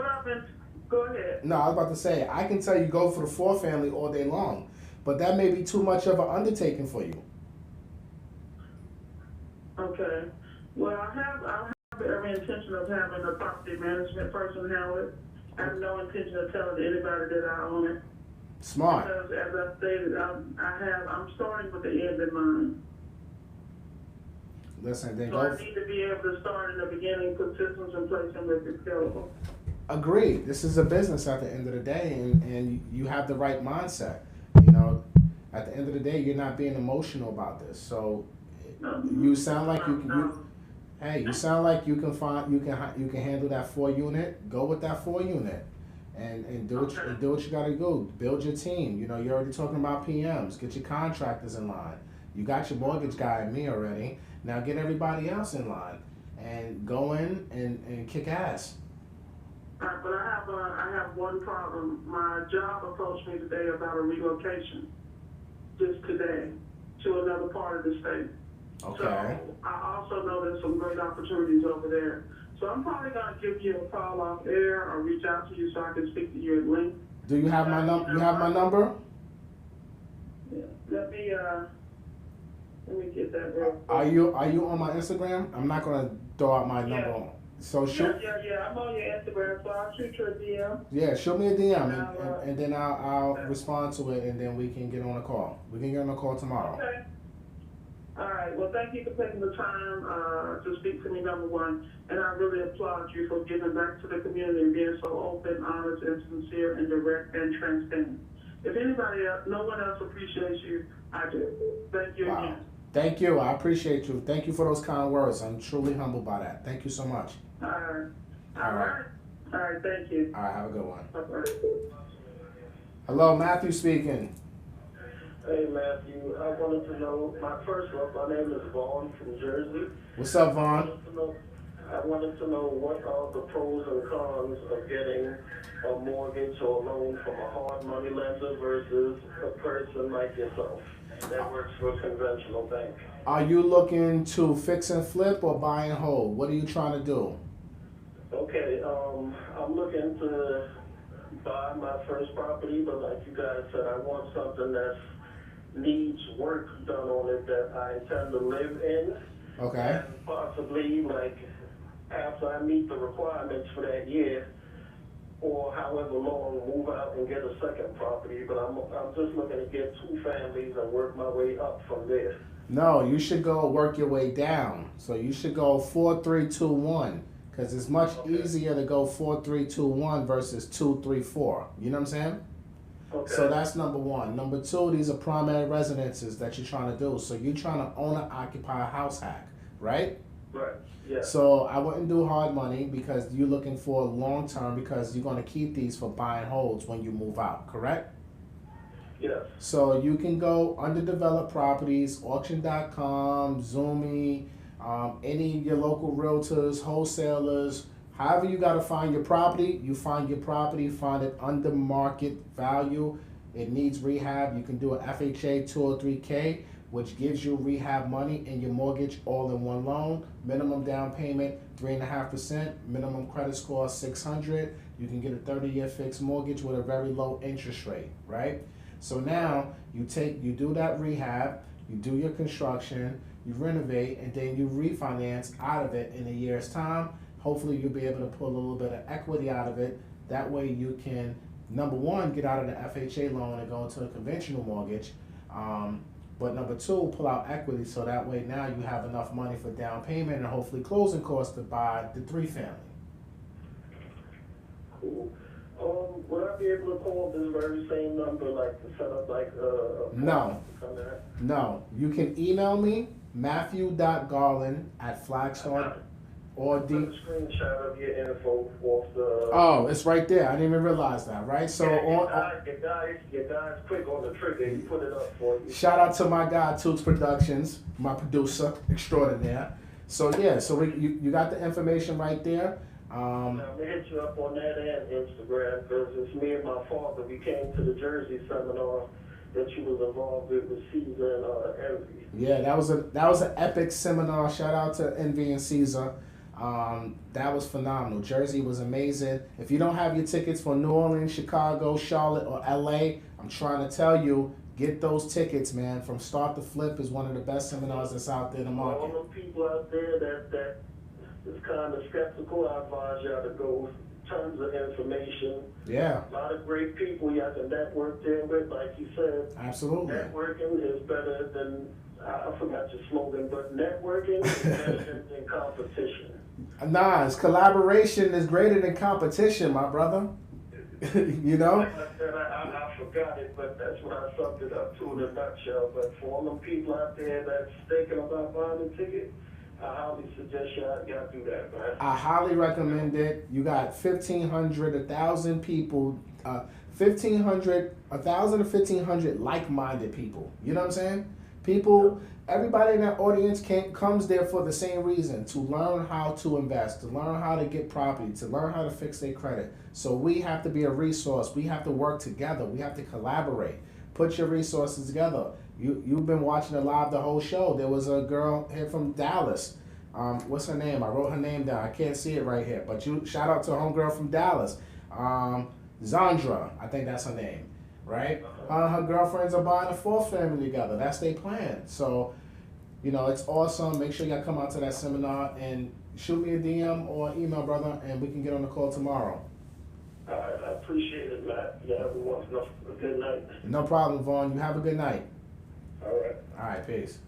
Go ahead. No, I was about to say, I can tell you go for the 4-family all day long, but that may be too much of an undertaking for you. Okay. Well, I have every intention of having a property management person handle it. I have no intention of telling anybody that I own it. Smart. Because as I stated, I'm starting with the end in mind. Listen, then So I go. need to be able to start in the beginning, put systems in place and make it scalable. Agreed. This is a business at the end of the day, and you have the right mindset. You know, at the end of the day, you're not being emotional about this. So you sound like you sound like you can handle that 4-unit. Go with that 4-unit, and do what you got to do. Build your team. You know, you're already talking about PMs. Get your contractors in line. You got your mortgage guy and me already. Now get everybody else in line and go in and kick ass. But I have one problem. My job approached me today about a relocation, just today, to another part of the state. Okay. So I also know there's some great opportunities over there. So I'm probably going to give you a call off air or reach out to you so I can speak to you at length. Do you have my number? You have my number? Yeah. Let me get that real quick. Are you on my Instagram? I'm not gonna throw out my number. So shoot. Yeah. I'm on your Instagram, so I'll shoot you a DM. Yeah, shoot me a DM and then I'll respond to it and then we can get on a call. We can get on a call tomorrow. Okay. All right. Well, thank you for taking the time to speak to me, number one. And I really applaud you for giving back to the community and being so open, honest, and sincere, and direct, and transparent. If anybody else, no one else appreciates you, I do. Thank you again. Thank you. I appreciate you. Thank you for those kind words. I'm truly humbled by that. Thank you so much. All right. All right. All right. Thank you. All right. Have a good one. Bye-bye. Hello, Matthew speaking. Hey Matthew, I wanted to know, first off, my name is Vaughn from Jersey. What's up, Vaughn? I wanted to know what are the pros and cons of getting a mortgage or a loan from a hard money lender versus a person like yourself that works for a conventional bank. Are you looking to fix and flip or buy and hold? What are you trying to do? Okay, I'm looking to buy my first property, but like you guys said, I want something that needs work done on it that I intend to live in. Okay. And possibly, like, after I meet the requirements for that year, or however long, move out and get a second property. But I'm just looking to get 2 families and work my way up from there. No, you should go work your way down. So you should go 4-3-2-1, because it's much easier to go 4-3-2-1 versus 2-3-4. You know what I'm saying? Okay. So that's number one. Number two, these are primary residences that you're trying to do. So you're trying to own and occupy a house hack, right? Right. Yeah. So I wouldn't do hard money because you're looking for long term because you're going to keep these for buy and holds when you move out, correct? Yes. So you can go underdeveloped properties, auction.com, Zoomy, any of your local realtors, wholesalers. However you got to find your property, you find your property, find it under market value. It needs rehab. You can do an FHA 203K, which gives you rehab money and your mortgage all in one loan. Minimum down payment, 3.5%. Minimum credit score, 600. You can get a 30-year fixed mortgage with a very low interest rate, right? So now you do that rehab, you do your construction, you renovate, and then you refinance out of it in a year's time. Hopefully you'll be able to pull a little bit of equity out of it. That way you can, number one, get out of the FHA loan and go into a conventional mortgage. But number two, pull out equity so that way now you have enough money for down payment and hopefully closing costs to buy the 3-family. Cool. Would I be able to call this very same number, like to set up like a No. You can email me, matthew.garland@flagstar or Put a screenshot of your info off the. Oh, it's right there. I didn't even realize that, right? So your guy's quick on the trigger. He put it up for you. Shout out to my guy, Toots Productions, my producer extraordinaire. So yeah, so you got the information right there. I'm gonna hit you up on that and Instagram because it's me and my father. We came to the Jersey seminar that you was involved with Caesar and Envy. Yeah, that was an epic seminar. Shout out to Envy and Caesar. That was phenomenal. Jersey was amazing. If you don't have your tickets for New Orleans, Chicago, Charlotte, or LA, I'm trying to tell you, get those tickets, man. From Start to Flip is one of the best seminars that's out there in the market. All the people out there that is kind of skeptical, I advise y'all to go. Tons of information. Yeah. A lot of great people y'all can network there with, like you said. Absolutely. Networking is better than, I forgot your slogan, but networking is better than competition. Nah, it's collaboration is greater than competition, my brother. You know? Like I said, I forgot it, but that's what I summed it up to in a nutshell. But for all them people out there that's thinking about buying a ticket, I highly suggest y'all do that, man. I highly recommend it. You got 1,500, 1,000 people, 1,500, 1,000 to 1,500 like-minded people. You know what I'm saying? People, everybody in that audience comes there for the same reason, to learn how to invest, to learn how to get property, to learn how to fix their credit. So we have to be a resource. We have to work together. We have to collaborate. Put your resources together. You've been watching it live the whole show. There was a girl here from Dallas. What's her name? I wrote her name down. I can't see it right here. But you shout out to a homegirl from Dallas. Zandra, I think that's her name, right? Her girlfriends are buying a 4th family together. That's their plan. So, you know, it's awesome. Make sure y'all come out to that seminar and shoot me a DM or email, brother, and we can get on the call tomorrow. All right, I appreciate it, Matt. Yeah, everyone's a good night. No problem, Vaughn. You have a good night. All right. All right, peace.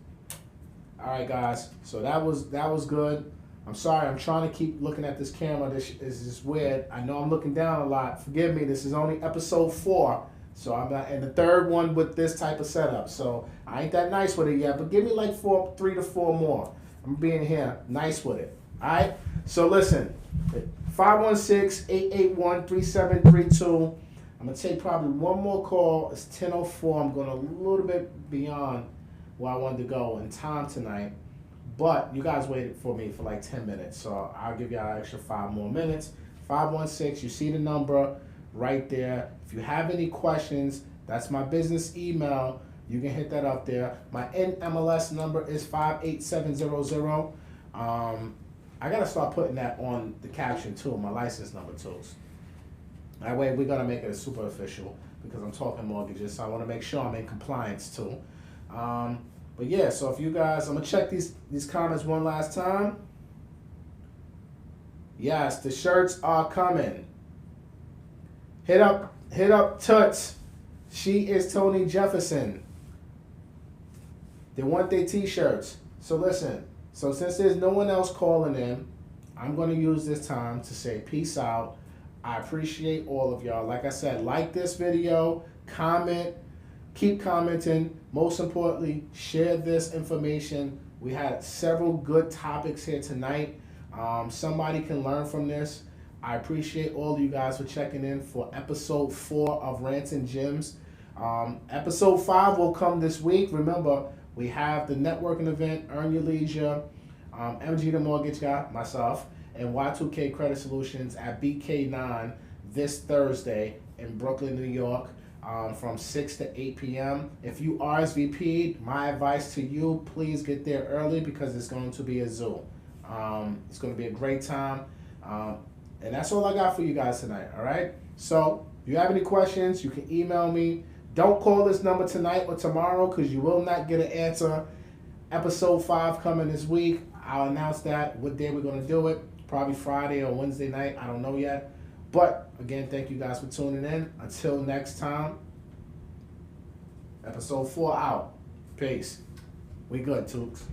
All right, guys. So that was good. I'm sorry. I'm trying to keep looking at this camera. This is just weird. I know I'm looking down a lot. Forgive me. This is only episode 4, so I'm not in the 3rd one with this type of setup. So I ain't that nice with it yet. But give me like 3 to 4 more. I'm being here nice with it. All right. So listen. 516-881-3732. I'm gonna take probably one more call. It's 10:04. I'm going a little bit beyond where I wanted to go in time tonight, but you guys waited for me for like 10 minutes, so I'll give y'all an extra 5 more minutes. 516. You see the number right there. If you have any questions, that's my business email. You can hit that up there. My NMLS number is 58700. I gotta start putting that on the caption too, my license number too. That way we're gonna make it super official because I'm talking mortgages, so I wanna make sure I'm in compliance too. But yeah, so if you guys, I'm gonna check these comments one last time. Yes, the shirts are coming. Hit up Toots. She is Tony Jefferson. They want their t-shirts. So listen. So since there's no one else calling in, I'm going to use this time to say peace out. I appreciate all of y'all. Like I said, like this video, comment, keep commenting. Most importantly, share this information. We had several good topics here tonight. Somebody can learn from this. I appreciate all of you guys for checking in for episode 4 of Rants and Gems. Episode 5 will come this week. Remember, we have the networking event, Earn Your Leisure, MG the Mortgage Guy, myself, and Y2K Credit Solutions at BK9 this Thursday in Brooklyn, New York, from 6 to 8 p.m. If you RSVP'd, my advice to you, please get there early because it's going to be a Zoom. It's going to be a great time. And that's all I got for you guys tonight, all right? So if you have any questions, you can email me. Don't call this number tonight or tomorrow because you will not get an answer. Episode 5 coming this week. I'll announce that, what day we're going to do it. Probably Friday or Wednesday night. I don't know yet. But, again, thank you guys for tuning in. Until next time, episode 4 out. Peace. We good, Tooks.